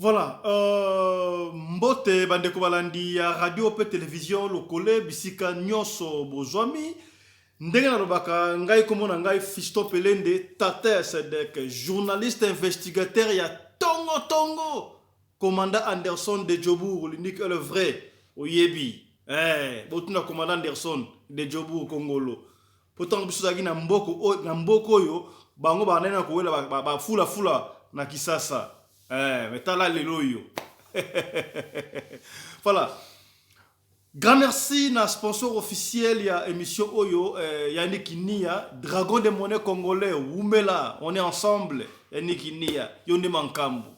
Voilà, mbote bandeko balandi ya radio pe télévision lokole bisika nyonso bozwami ndenge na lobaka ngai komona ngai Fisto Pelende Tata Sedek journaliste investigateur ya Tongo Tongo commandant Anderson de Djobour l'unique et le vrai oyebi botuna commandant Anderson de Djobour Kongolo pourtant biso zaki na mboko yo bango banena ko wela ba fula na Kisasa. Mais t'as là les loyaux. Voilà. Grand merci na sponsor officiel il y a émission Oyo Yannick Nia Dragon des monnaies congolais Wumela on est ensemble Yannick Nia Yonde Mankambu.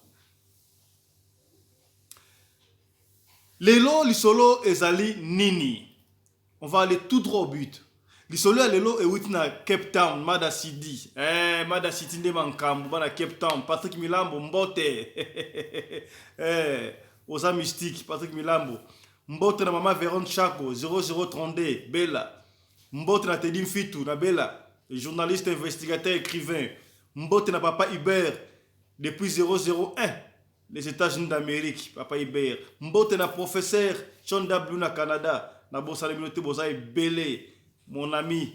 Lelo lisolo ezali nini. On va aller tout droit au but. Lisolo ya lelo e witna Cape Town Mada Sidi. Mada Sidi nde mankambu bana Cape Town Patrick Milambo mbote. Oza mystique Patrick Milambo. Mbote na mama Véron Chako 0032 Bella. Mbote na Teddy Mfitu na Bella, journaliste investigateur écrivain. Mbote na papa Hubert depuis 001 les États-Unis d'Amérique papa Hubert. Mbote na professeur John W na Canada na bossa communauté boza belé. Mon ami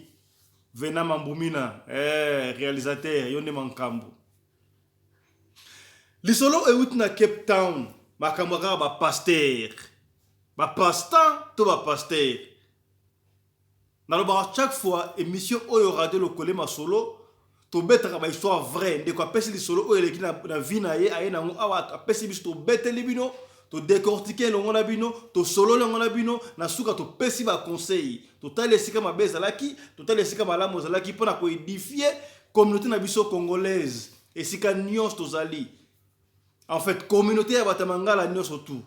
Vena Mamboumina, réalisateur, Yonde Mankambu. Lisolo est na Cape Town, ma camarade ba pasteur. Ba pasteur, to ba pasteur. Naloba chaque fois émission Oyo Radio Lokole ma solo, to beta ba histoire vraie, de quoi pesi lisolo Oyo leki na vie na ye aye na ngo awa pesi bis to beta libino. To décortiquer le ngona bino, to solo le ngona bino, na suka to pesi ba conseil. To tale sika mabeza laki, to tale sika malamu zalaki pona ko édifier communauté na biso congolaise. Et sika nyos to zali. En fait, communauté ya batamangala nyos tout.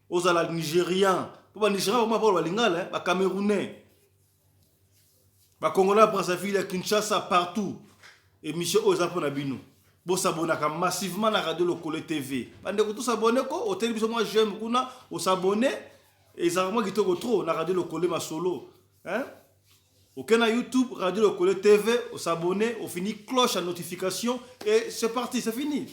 Ozala nigérian, po ba nigérian ba ba lingala, ba camerounais. Ba congolais Brazzaville, Kinshasa partout. Émission oza pona bino. Bo s'abonner massivement à la radio Lokole TV. Bande ko tous s'abonner ko au télévision moi j'aime kuna au s'abonner et ça moi qui te trop na radio Lokole ma solo. Hein? Au na YouTube radio Lokole TV au s'abonner, au fini cloche à notification et c'est parti, c'est fini.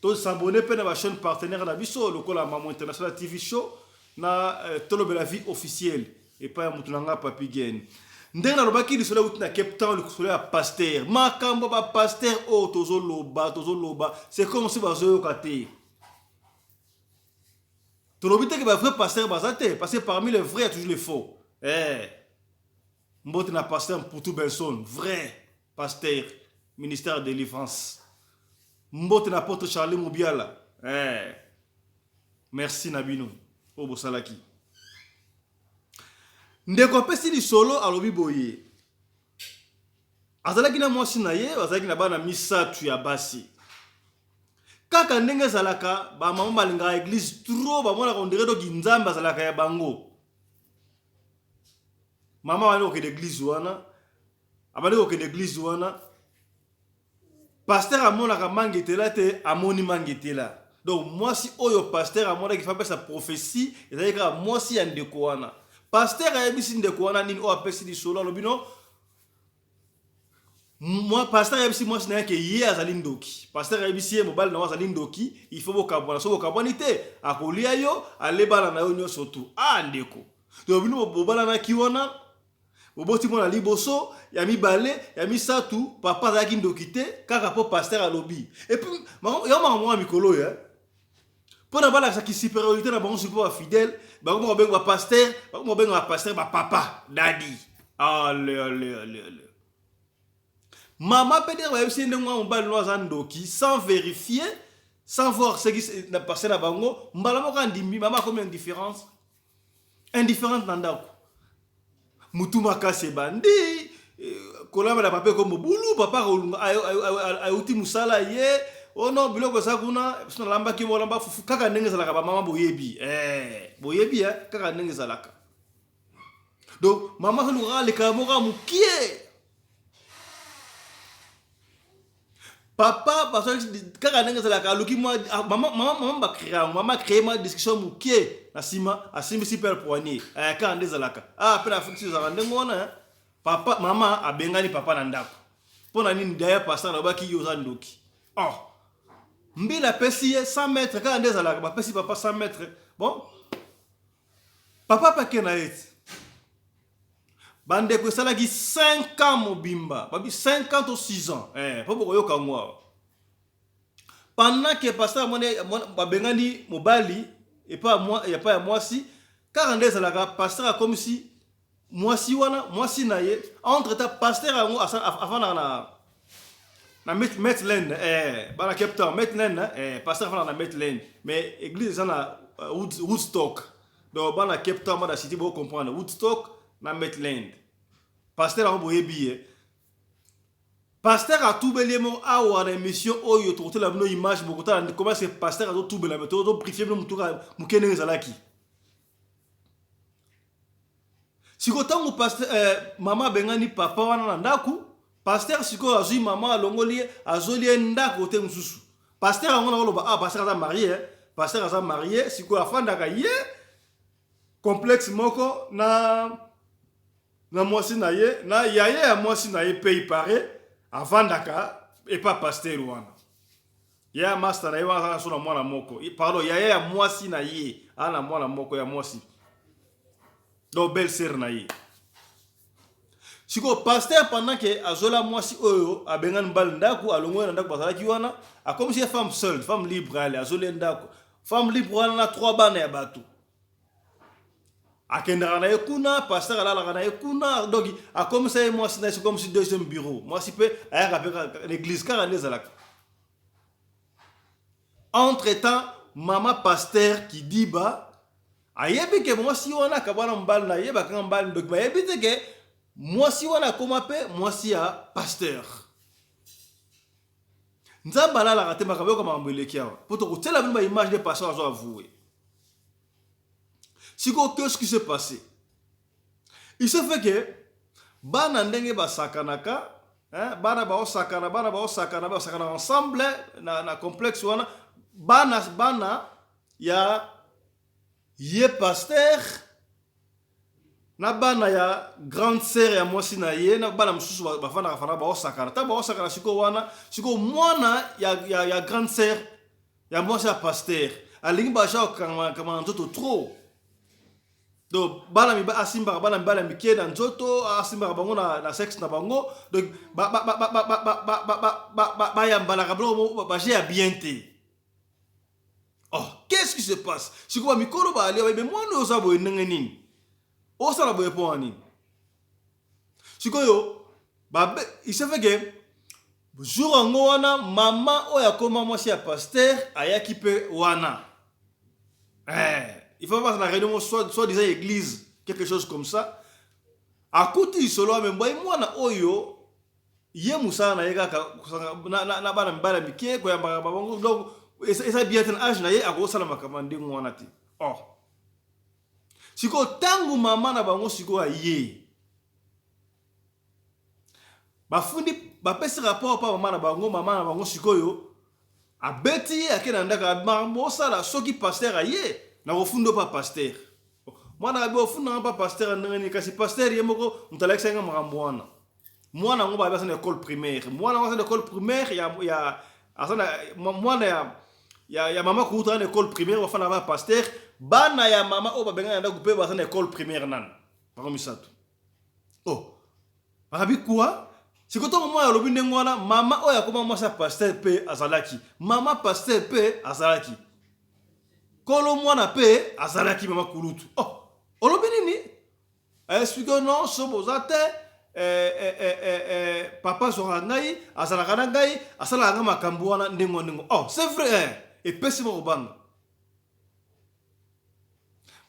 To s'abonner pe na ma chaîne partenaire na biso Lokola Maman International TV show na Tolobe la vie officielle et pas mutunanga papi gen. Ndena lobaki lisolo utina Cape Town lisolo ya pasteur makambo ba pasteur o tozo loba c'est comme si bazo yokaté to lobite que ba vrai pasteur bazate parce que parmi les vrais il y a toujours les faux mbote na pasteur pour tout Benson vrai pasteur ministère de délivrance mbote na porte Charlie Moubiala merci Nabino o bosalaki. Ndeko pesi li solo alobi boye. Azalaki na mwasi na ye, azalaki na bana misatu ya basi. Kaka ndenge zalaka, ba mama balinga église trop ba mona kondire do kinzamba zalaka ya bango. Mama wali ko l'église wana, abali ko l'église wana. Pasteur amona ka mangetela te amoni mangetela. Donc mwasi oyo pasteur amona ki fa sa prophétie, ezalika mwasi ya ndeko wana. Pasteur a yebisi ndeko wana nini o apesi di solo lobino moi pasteur a yebisi moi sina ke ye azali ndoki pasteur a yebisi ye mobali na azali ndoki il faut bokabona so bokabona te akolia yo alebala na yo nyonso tu ndeko to bino bobala na kiwana boboti mona liboso ya mibale ya misatu papa azaki ndoki te kaka po pasteur alobi et puis yo mama mikolo ya pour na bala sa ki supériorité na bango support fidèle bango mo benga pasteur bango mo benga pasteur ba papa daddy allez maman peut dire ba sende ngwa mbali no azandoki sans vérifier sans voir ce qui na passé na bango mbala mo kandimbi maman comme une différence indifférente nandako mutu makase bandi kolama na papa comme bulu papa ayuti musala ye oh non biloko sa kuna sina lamba ki molamba fufu kaka ndenge zalaka ba mama boyebi boyebi kaka ndenge zalaka donc mama so lura le kamoka mukie papa parce que kaka ndenge zalaka luki mama ba créer ma discussion mukie na sima asimbi super poignet kaka ndenge zalaka pe na fuku za ndenge ona papa mama abengani papa na ndako pona nini daya passer na baki yo za ndoki mbila pesi 100 mètres quand ndeza la ba pesi papa 100 mètres bon papa pa kena eti bande ko sala ki 5 ans mobimba babi 5 ans ou 6 ans pas beaucoup yoka ngwa pendant que pasteur ba bengani mobali et pas moi il y a pas moi si car ndeza la pasteur comme si moi si wana moi si naye entre temps pasteur avant na Maitland bana Cape Town Maitland pasteur fana na Maitland mais église ça na Woodstock donc bana Cape Town da city bo comprendre Woodstock na Maitland pasteur a boyebi pasteur a tout belemo awa na émission oyo to tela no image beaucoup ta comment c'est pasteur a tout bela to briefé no mutuka mukene zalaki siko tangu pasteur mama bengani papa wana na ndaku pasteur siko azui mama alongoli azoli ndako te mususu pasteur angona koloba pasteur aza marié siko afanda ka ye complexe moko na mwasi na ye na yaye ya mwasi na ye pe pare afanda ka et pas pasteur wana ya master na ye wana sona mwana moko pardon yaye ya mwasi na ye ana mwana moko ya mwasi do belle sœur na ye siko pasteur pendant que azola mwasi oyo abengan bal ndako alongo na ndako bazalaki wana a comme si femme seule femme libre ale azole ndako femme libre wana na 3 bana ya bato akendara na ekuna pasteur ala na ekuna donc a comme ça mwasi na c'est comme si deuxième bureau mwasi pe aya ka l'église car les alaka entre temps maman pasteur qui dit ba ayebi ke mwasi wana ka bana mbal na yeba ka mbal donc ba yebi te ke moi si wana koma pe moi si ya pasteur nzamba la raté makabe comme ambeleki awa poto ko tela ba image de pasteur azo avoué siko qu'est-ce qui s'est passé il se fait que bana ndenge ba sakanaka bana ba sakana ensemble na complexe wana bana ya ye pasteur na bana ya grande sœur ya mwasi na ye na bana mususu bafana ba osakana ta ba osakana siko wana siko mwana ya grande sœur ya mwasi ya pasteur alingi ba sha kama nzoto trop donc bana mi ba asimba bana mbala mikie na nzoto asimba bango na sexe na bango donc ba ya mbala kablo ba j'ai bien te oh qu'est-ce qui se passe siko ba mikolo ba ali ba mwana ozabo nini o sala boye po ani sikoyo babe il se fait que jour ngo wana mama oya koma mwasi ya pasteur ayaki pe wana il faut pas na réunion soit disant église quelque chose comme ça akuti solo ame boy mwana oyo ye musana na yeka na bana mikie ko ya bango donc esa bien ten âge na ye akosala makamande ngwana ti oh siko tangu mama na bango siko aye bafundi bapesi rapport pa mama na bango sikoyo abeti akena ndaka mambo sala soki pasteur aye na ofundo pa pasteur mwana abi ofunda pa pasteur ndengeni kasi pasteur yemoko mutalekisa nga mwana mwana ngo ba na école primaire mwana ngo na école primaire ya asana mwana ya mama kuta na école primaire wafana ba pasteur bana ya mama o babenga nda kupe ba na école primaire nan bako misatu oh arabi quoi c'est quand moi ya lobi ndengwana mama o ya koma mwasa pasteur pe azalaki mama pasteur pe azalaki kolo mwana pe azalaki mama kulutu oh olobi nini explique non so bozate papa sora ngai azalaka na ngai asala nga makambo wana ndengo oh c'est vrai et pesi mo banga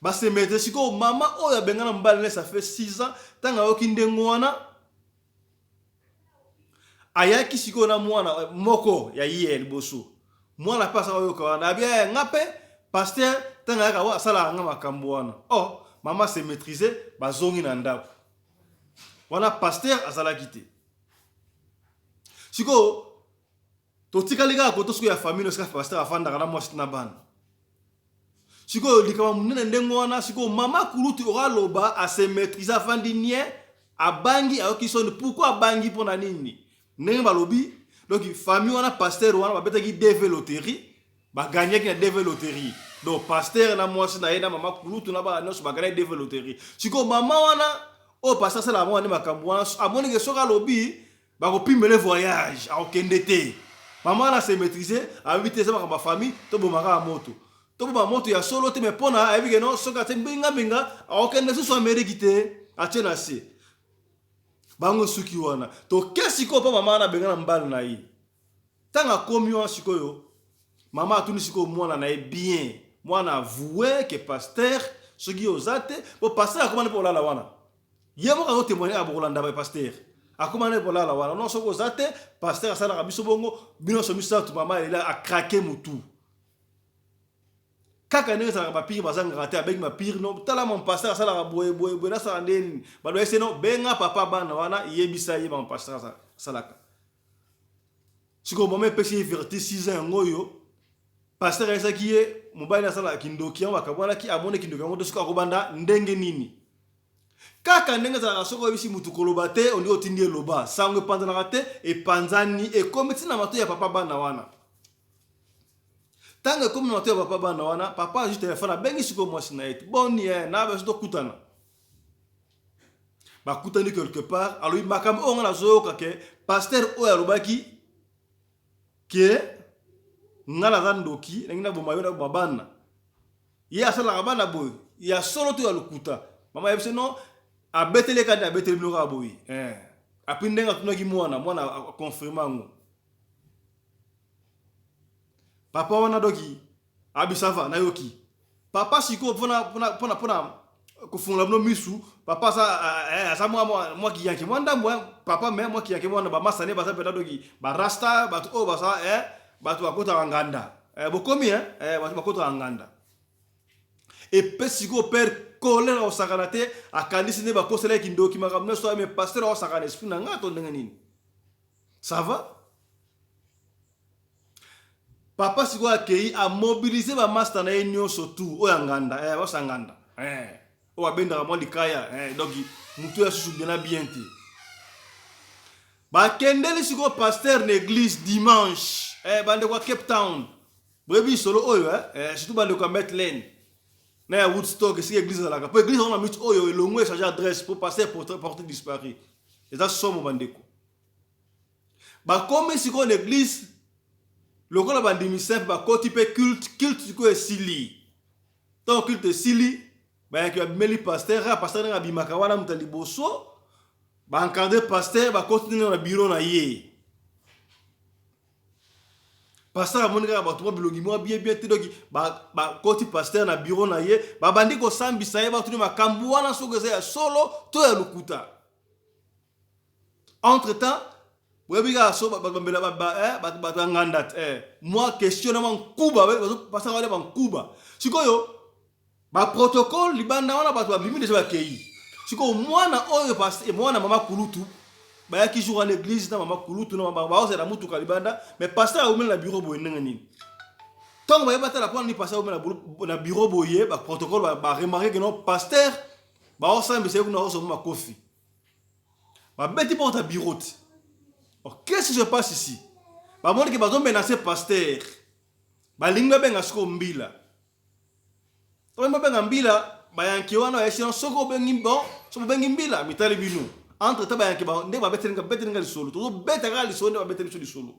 base mete siko mama oya bengana mbale ça fait 6 ans tanga oki ndengo wana ayaki siko na mwana moko ya yel boso mwana pasa oyo ka na bia ngape pasteur tanga ka wa sala nga makambo wana oh mama se maîtriser bazongi na ndako wana pasteur azala kité siko to tikalika ko to siko ya famille ska pasteur afanda kana mwasi na bana siko likama munene ndengo wana siko mama kulutu oraloba a se maîtriser afandi nie abangi ayoki sonde pourquoi abangi pona nini ndenge balobi donc famille wana pasteur wana ba beta ki DV loterie ba gagner ki na DV loterie donc pasteur na mwasi na ye na mama kulutu na ba nyonso ba gagner DV loterie siko mama wana o pasteur sala mwana makambo wana amoni ke soka lobi ba ko pimele voyage a okende te mama na se maîtriser a éviter ça ba famille to bomaka moto to ba moto ya solo te me pona a éviter non soka te mbinga a okende so Amérique te a tena se bango suki wana to kesi ko pa mama na benga na mbala na yi tanga komi wana sikoyo mama atuni siko mwana na ye bien mwana avoué que pasteur soki ozate po pasteur akomane po lala wana yemo ka témoigner a bokolanda ba pasteur akomane po lala wana non soko ozate pasteur asala ka biso bongo bino so misa tu mama elle a craqué mutu kaka ndenge ça ba pire bazanga raté avec ma pire non tala mon pasteur asala ka boye na sa ndeni ba do ese no benga papa bana wana yebisa ye mon pasteur salaka siko mama pesi verti 6 ans ngoyo pasteur esa kiye mobile na sala kindoki on bakabona ki amone kindoki ngo siko akobanda ndenge nini kaka ndenge za soko bisi mutu kolobate on dit otindie loba sango panzana raté et panzani et comme tina mato ya papa bana wana tanga comme mato ya papa bana wana papa juste téléphone bengi siko mwasi na eti boni na ba sto kutana ba kutani quelque part alors makam on na zo ka ke pasteur o ya lobaki ke ngala zandoki ngina bo mayo na babana ye asala kabana boy ya solo to ya lukuta mama yebse no abetele kadi abetele bino ka boy apindenga tunaki mwana confirma ngo papa wana doki abisava na yoki papa siko pona kufungula bino misu papa sa moi ki yanki mwanda papa me moi ki yanki mwana ba masane ba sa peta doki ba rasta ba to ba sa batu bakota nganda bokomi batu bakota nganda et pesiko per colère au sakanate akandisi ne bakosela kindoki makamno so me pasteur au sakane esprit na ngato ndenge nini ça va papa siko akei a mobiliser ba master na enyo surtout o nganda ba sanganda o abenda mo likaya donc mutu ya susu bien te ba kendeli siko pasteur l'église dimanche bande kwa Cape Town brebi solo oyo surtout bande kwa Metlen na Woodstock si église la pour église on a mis oyo elongwe changer adresse pour passer porter disparu et ça somme bande ko ba comme si ko l'église lokola bande mi simple ba ko type culte ko esili donc culte sili ba ki meli pasteur na bimaka wana mutaliboso ba encadrer pasteur ba continuer na bureau na ye pasteur amonika ba to bilongi mo bien te doki ba koti pasteur na bureau na ye ba bandi ko sambisa ye ba tuni makambu wana soko ya solo to ya lukuta entre temps webiga so ba mbela ba nganda moi question na mankuba pasteur wale mankuba sikoyo ba protocole libanda wana ba to bimi déjà ba kei siko mwana oyo pasteur mwana mama kulutu ba ki jour à l'église na mama kulutu na mama ba ozela mutu kalibanda mais pasteur au na bureau boye ndenge nini tant ba yebata la point ni pasteur au na bureau boye ba protocole ba remarquer que non pasteur ba osambe c'est que na oso ma kofi ba beti pour ta bureau. Qu'est-ce qui se passe ici? Ba moni que ba zo menacer pasteur ba lingba benga siko mbila to benga mbila ba yanki wana ya sino soko bengi bon so bengi mbila mitali binu entre ta ba yanki ba nde ba betelinga lisolo to betanga lisolo ba beteli lisolo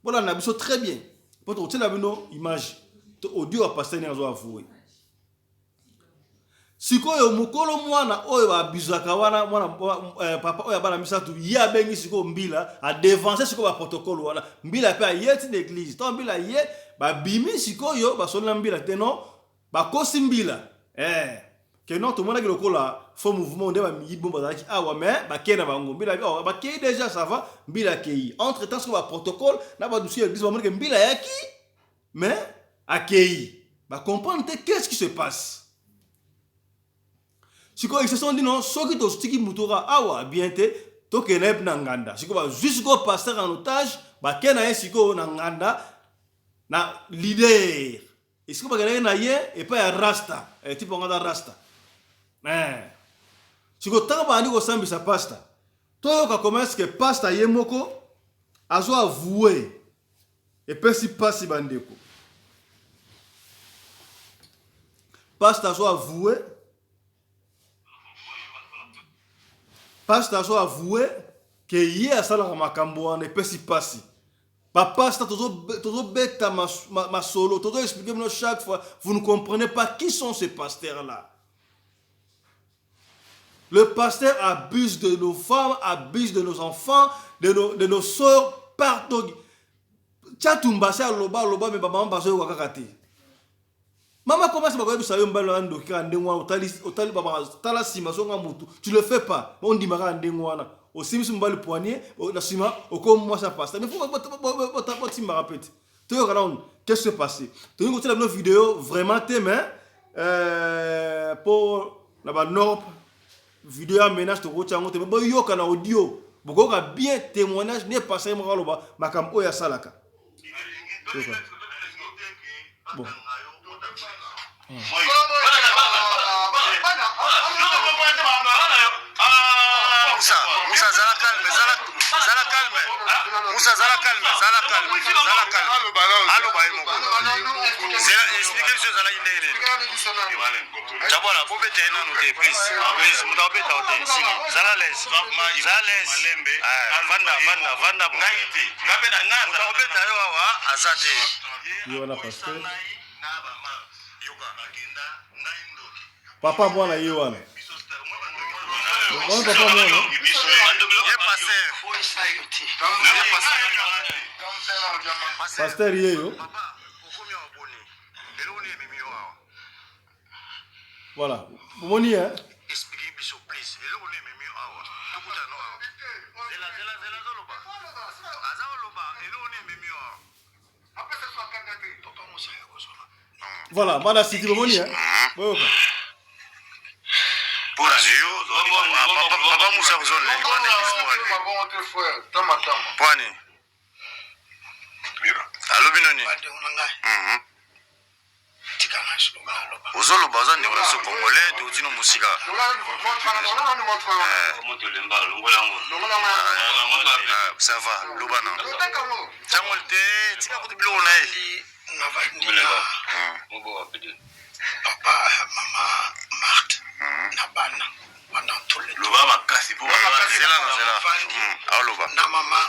voilà na biso très bien pour to tela bino image to audio a pasteur na zo avouer sikoyo mukolo mwana oyo ba bizaka wana mwana papa oyo bana misatu ya bengi siko mbila a devancer siko ba protocole wana mbila pe a yeti l'église to mbila ye ba bimi sikoyo ba sonna mbila teno ba kosi mbila que non tout le monde qui lokola faux mouvement de ba mi bomba zaki awa mais ba kena bango mbila ba kei déjà ça va mbila kei entre temps siko ba protocole na ba dossier l'église ba moni que mbila yaki mais akei ba comprendre qu'est-ce qui se passe. Siko ils se sont dit non soki to stiki mutora awa bien te to kenep na nganda siko ba jusqu'au pasteur en otage ba kena siko na nganda na leader et siko ba kena na ye et pas rasta tipo ngada rasta siko tanga ba ndiko sambi sa pasta to ka commence que pasta ye moko azo avoué et pesi pasi bandeko pasteur azo avoué que ye asalaka makambo wana epesi pasi pasteur tozo beta ma solo tozo expliquer bino chaque fois vous ne comprenez pas qui sont ces pasteurs là. Le pasteur abuse de nos femmes, abuse de nos enfants, de nos soeurs, partout. Tchatumbasi aloba mais maman bazo wakakati. Maman commence à dire ça yomba lando kandengwa otali baba tala sima songa mutu. Tu le fais pas. On dit mara ndengwana. Au simis mbali poignet, na sima okom moi ça passe. Mais faut pas timba rapide. Tu regardes qu'est-ce qui s'est passé. Tu as une vidéo vraiment témoin pour la Nord. Vidéo ménage to rocha ngote bo yoka na audio bokoka bien témoignage ne passé mo kaloba makam oya salaka bon Moussa zala calme allo ba imo zela expliquer ce zala indene Chabona po bete na no te please muta beta o te sili zala les malembe vanda ngaiti ngabe na ngata muta beta yo wa azate yo na pasteur papa bwana yo wana bon papa mwana ye pasteur pasteur yeyo voilà moni hein expliquer biso please elo ne memi awa tukuta no awa zela zoloba azao loba elo ne memi awa après ça kangate papa musa ya kozona voilà mana siti moni hein boyoka pour azio papa musa kozona pwani alobi noni ozoloba oza ndeko na so congolais totino mosika ça va loba na ntango te tika kuti biloko na ye papa mama Marthe na bana pendant tout le temps loba makasi po zela aloba na mama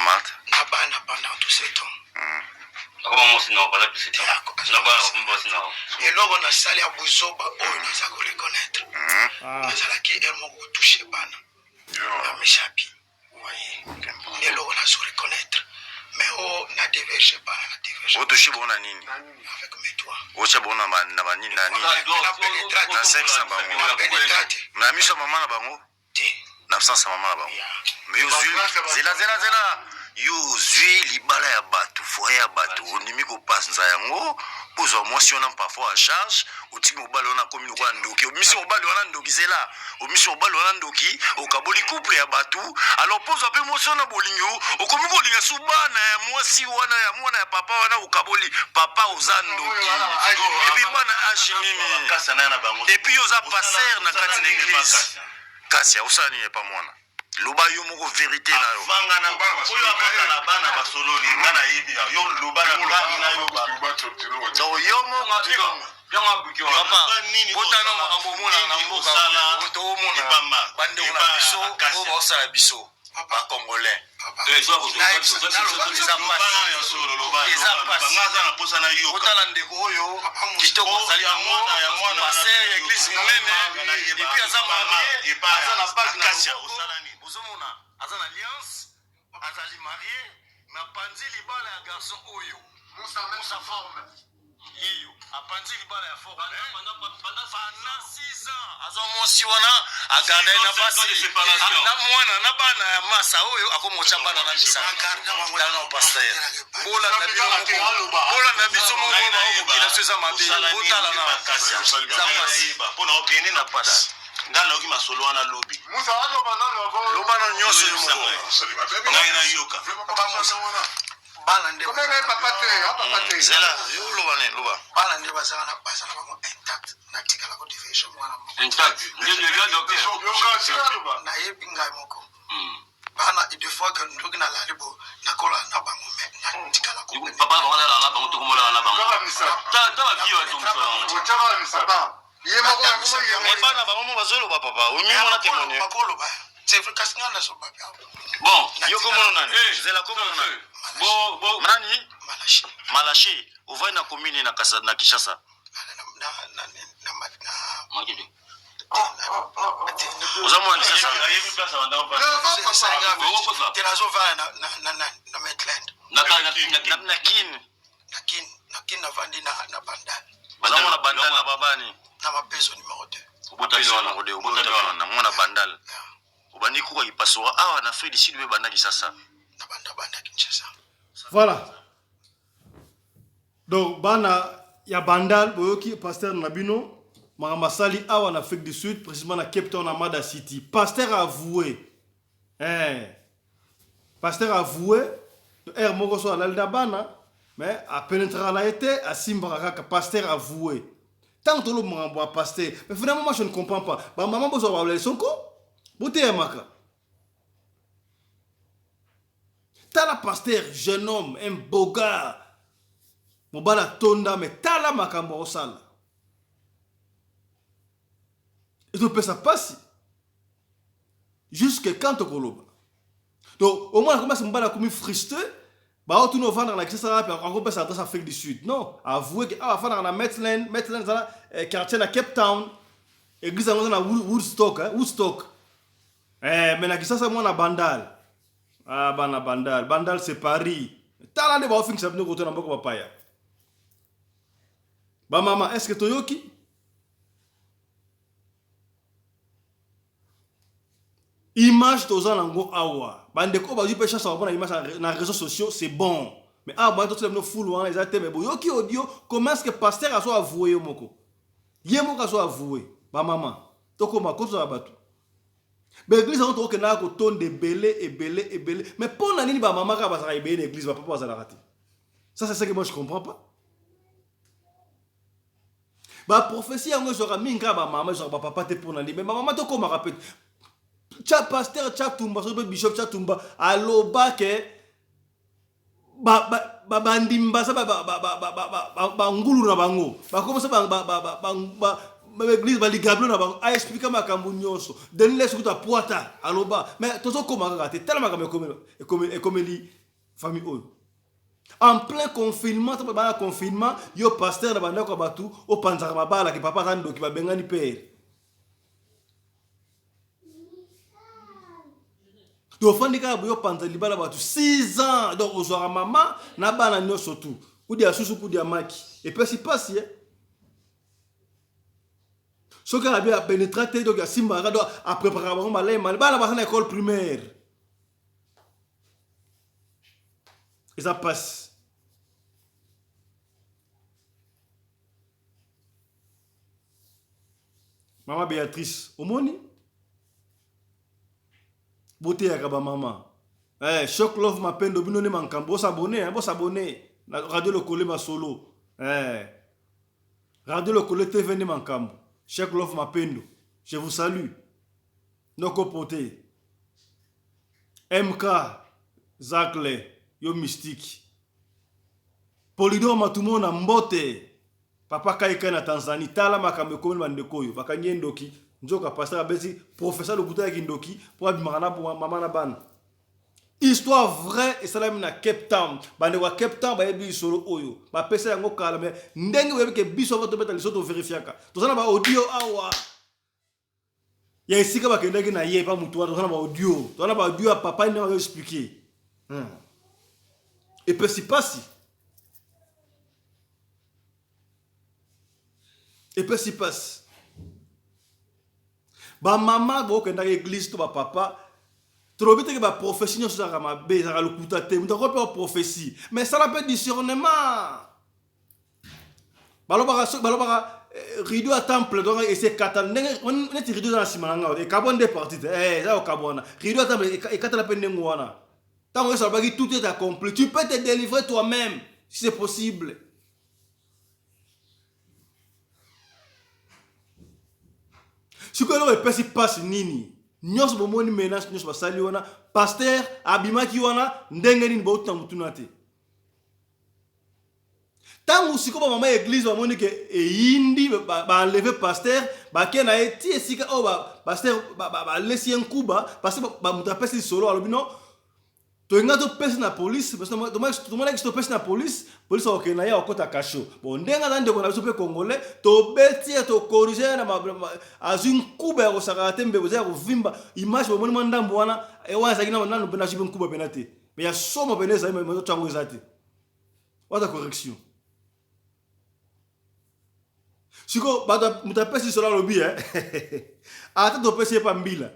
Marthe na bana pendant tout ce temps eloko nasali ya buzoba oyo naza korekonetre nazalaki ele moko kotouche bana na mishapi eloko nazorekonetre mais o na diverge bana na diverge otouche bona nini avec mes doigts ocha bona na banini na nini na sexe na bango na miso mama na bango na absence mama na bango mais zela yo zui libala ya bato foye ya bato onimi kopanza yango pozwa mwasi wana parfois en charge otiki mobali wana komi lokola ndoki omisi mobali wana ndoki zela omisi mobali wana ndoki okaboli couple ya bato alors pozwa mpe mwasi wana bolingo okomi kolinga su bana ya mwasi wana ya mwana ya papa wana okaboli papa oza ndoki epi bana age nini epi oza passer na kati na église kasi osala nini epa mwana loba yo moko vérité na yo vangana oyo abotana bana basololi ngana yebi yo loba na ngani na yo ba so yo moko byanga buki wa papa botana makambo mona na mboka to mona bande na biso ko bosala biso ba congolais otala ndeko oyo kitoko azali yango paster église monene epuis aza marie aza na bague na ozomona aza na alliance azali marie mais apanzi libala ya garçon oyo musa forme yeyo apanzi libala ya forme pendant 6 ans aza mwasi wana agarde na basi na mwana na bana ya masa oyo akomocha bana na misa na pasteur bola na biso moko bakokila so eza mabe otala na mpona okende na pasi ngala oki masolo wana lobi loba na nyonso ngai na yoka bana nde zela yo loba ne loba bana nde bazala na bango intact na tikala ko division mwana moko intact na yebi ngai moko bana des fois que ndoki na lalibo Mais bana bango bazolo ba papa. Umi mona témoigner. C'est vrai que c'est un peu bon, yo comment nani? Zela comment nani? Bon, nani? Malachi. Ovai na commune na Kinshasa. Magidi. Ozamo na Kinshasa. Ayebi place wanda pa. Te nazo va na Maitland. Na kin na vandi na bandal. Ozamo na bandal na babani. Na mapeso numéro 2. Ubota na mwana bandal. Ubani kuko ipasora awa na Fred Sud be banda Kinshasa. Na banda Kinshasa. Voilà. Donc bana ya bandal boyoki pasteur Nabino Mamasali awa en Afrique du Sud, précisément à Cape Town, à Mada City. Pasteur a avoué. Pasteur a avoué. Er Mogoso a l'aldabana. Mais à pénétrer à la été, à Simbaraka, pasteur a avoué. Tant que l'on m'a pasteur. Mais finalement, moi je ne comprends pas. Bah, maman, vous avez son co. Bouté à Maka. T'as la pasteur, jeune homme, un beau gars. Mon bala tonda, mais t'as la makambo au sale. Et donc, ça passe jusqu'à quand tu coloba. Donc, au moins, comment ça me bat comme frustré, bah, on tourne au vendre dans la question, on peut s'adresser à l'Afrique du Sud. Non, avouez que, ah, on va dans Maitland, quartier à Cape Town, église à Woodstock. Mais la question, c'est moi, la Bandal. Ah, bah, la Bandal. Bandal, c'est Paris. T'as là, on va finir ça, nous, côté, on va pas payer. Bah, maman, est-ce que tu es qui? Image tozan nango awa bandeko bazu pe chance na image na réseaux sociaux c'est bon mais ah ba tout le full wana ezate mais boyo ki audio comment est-ce que pasteur a so avoué moko yemoko a so avoué ba maman toko makozo ya batu ba église on to ke na ko tonde belé mais pour na nini ba maman ka ba sa ibé église ba papa za la rater ça c'est ce que moi je comprends pas ba prophétie yango so ka minga ba maman so ba papa te pour na mais maman to ko ma rappeler Tcha pasteur tcha tumba so bishop tcha tumba aloba ke ba ndimba sa ba ngulu na bango ba comme ça ba église ba ligablo na bango a expliquer makambo nyonso den laisse kuta poata aloba mais tozo koma kaka te tellement comme li famille oyo en plein confinement to ba confinement yo pasteur na banda ko batu o panzaka mabala ke papa tando ki ba bengani père. Tu fais des cas pour pendant libala batu 6 ans donc aux soirs maman na bana nyo surtout ou dia susu pour dia maki et puis c'est passé ce qu'on a bien pénétré donc simba donc à préparer bon malay mal bana ba na école primaire et ça passe maman Béatrice au moni beauté ya kaba maman Choc Love Mapendo bino ne mankambo s'abonner na radio le collé ma solo radio le collé TV ne mankambo Choc Love Mapendo je vous salue noko poté MK Zakle yo mystique Polydor Matumo na mbote papa kaika na Tanzanie tala makambe komi bandeko yo bakanyendoki nzoka pasteur abesi professeur de Bouta Kindoki pour abimana pour maman na ban histoire vraie et ça na Cape Town bande wa Cape Town ba yebi solo oyo ba pesa yango kala mais ndenge webi ke biso voto beta lisoto vérifiaka to sana ba audio awa ya isika ba kendaki na ye pa mutu to sana ba audio to sana ba audio papa ni va expliquer et puis c'est pas si et puis c'est pas si ba maman bo kenda église to ba papa trop vite que ba prophétie sur la mabe ça le kutate on doit pas prophétie mais ça l'appelle discernement baloba rideau à temple donc et c'est katan on est rideau dans la simanga et carbone des parties ça au carbone rideau à temple et katala pende ngwana tant que ça va tout est accompli tu peux te délivrer toi-même si c'est possible. Si que l'on passe nini, nyos bomoni menace nyos basali wana, pasteur abimaki wana ndenge nini bauta mutunate. Tant aussi comme maman église va montrer que indi va enlever pasteur va qui na eti esika oh pasteur va laisser un coup parce que va mutaper si solo alors non to inga to pesa na police parce que to mona que to pesa na police au Kenya ya okota kasho bon ndenga ndande ko na biso pe congolais to beti to corriger na azun kuba ya kosaka tembe boza ko vimba image bo moni mandambo wana e waza kina nanu pena jibe kuba penate mais ya somo peneza ime mo tsango ezati wata correction siko bata mutapesi sola lobi ata to pesi pa mbila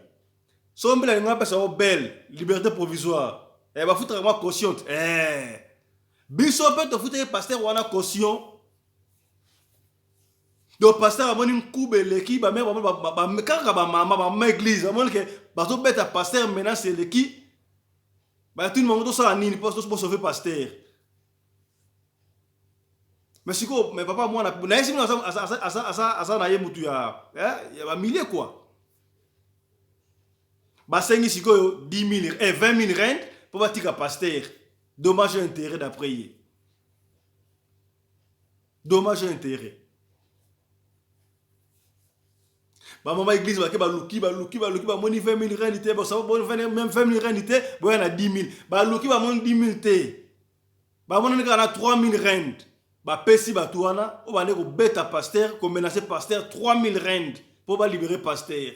so mbila nga pesa o belle liberté provisoire ba foutre moi caution biso pe to foutre pasteur wana caution do pasteur amoni nkubele ki ba mère ba kaka ba mama église amoni ke ba to beta pasteur menace le ki ba tout le monde to ça nini pour sauver pasteur. Mais si quoi, mais papa moi na esi na asa na ye mutu ya ba millier quoi. Ba sengi siko 10 000 et 20 000 rand pour batika pasteur. Dommage et intérêt d'après ye. Dommage et intérêt. Ba maman église ba ke ba luki ba moni 20 000 rand ité ba ça bon même 20 000 rand ité bo na 10 000. Ba luki ba moni 10 000 té. Ba moni na 3 000 rand. Ba pesi batuana o bane ko beta pasteur ko menacer pasteur 3 000 rand pour ba libérer pasteur.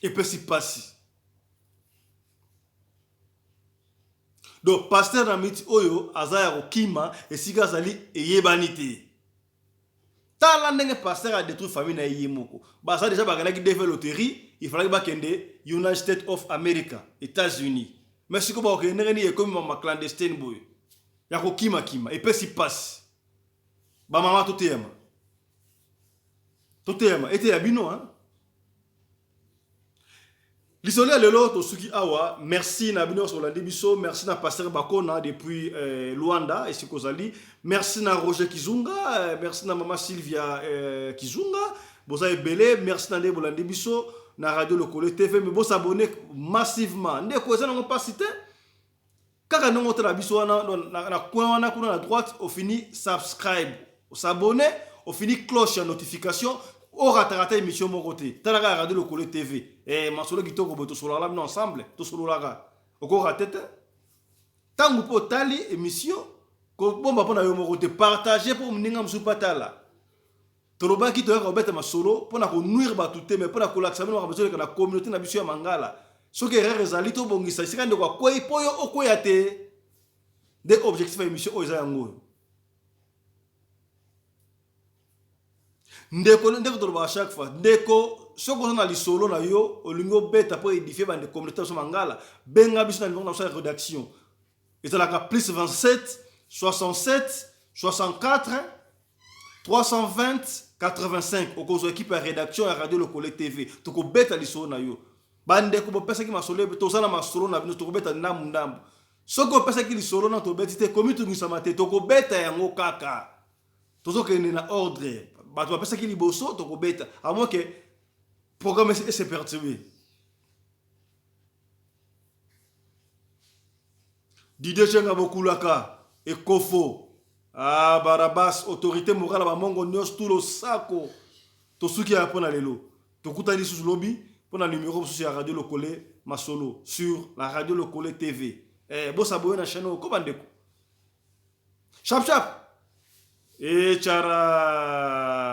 Et pesi passi. Donc pasteur na miti oyo azaya ko kima et sika zali eyebanité. Tala ndenge pasteur a détruit famille na yemoko. Ba ça déjà ba kana ki défait loterie, il fallait ba kende United States of America, États-Unis. Mais si vous avez un comme ma clandestine, il y a un kima et puis si passe. Ba maman tout est tout est et tu es abino hein. L'isolé le lot Tosuki Awa, merci na bino sur la débiso, merci na pasteur Bakona depuis Luanda et Sikozali, merci na Roger Kizunga, merci na maman Sylvia Kizunga, boza ebele, merci na Ndebo la débiso. Na radio Lokole TV mais bon s'abonner massivement ndeko ça n'ont pas cité kaka non autre biso na coin wana kuna à droite au fini subscribe s'abonner au fini cloche à notification au ratata émission mon côté tala radio Lokole TV et masolo kitoko boto solo la ensemble to solo la ko ratete tangu po tali émission ko bomba pona yo mon côté partager pour mninga msupatala toloba ki toya kobeta masolo pona ko nuire batute mais pona ko laksa mino besoin que la communauté na biso ya mangala soki erreur ezali to bongisa sika ndeko akoyi poyo okoya te de objectif ya émission oyo eza yango ndeko toloba à chaque fois ndeko soko na lisolo na yo olingo beta po édifier bande communauté so mangala benga biso na niveau na sa rédaction ezalaka plus 27 67 64 320 85 au cause équipe à rédaction à radio Lokole TV to ko beta liso na yo bande ko pesa ki masolo to sana masolo na bino to ko beta ndambu soko pesa ki lisolo na to betite komi to ngisama te to ko beta yango kaka to zo ke na ordre ba to pesa ki liboso to ko beta à moins que programme est perturbé Didier Chenga Bokulaka et Kofo ah Barabas autorité morale ba mongo nyos tout le sako to suki a pona lelo to kutani sous lobby pona numéro sur la radio Lokole Masolo sur la radio Lokole TV bo s'abonner na chaîne ko bandeko chap chap et chara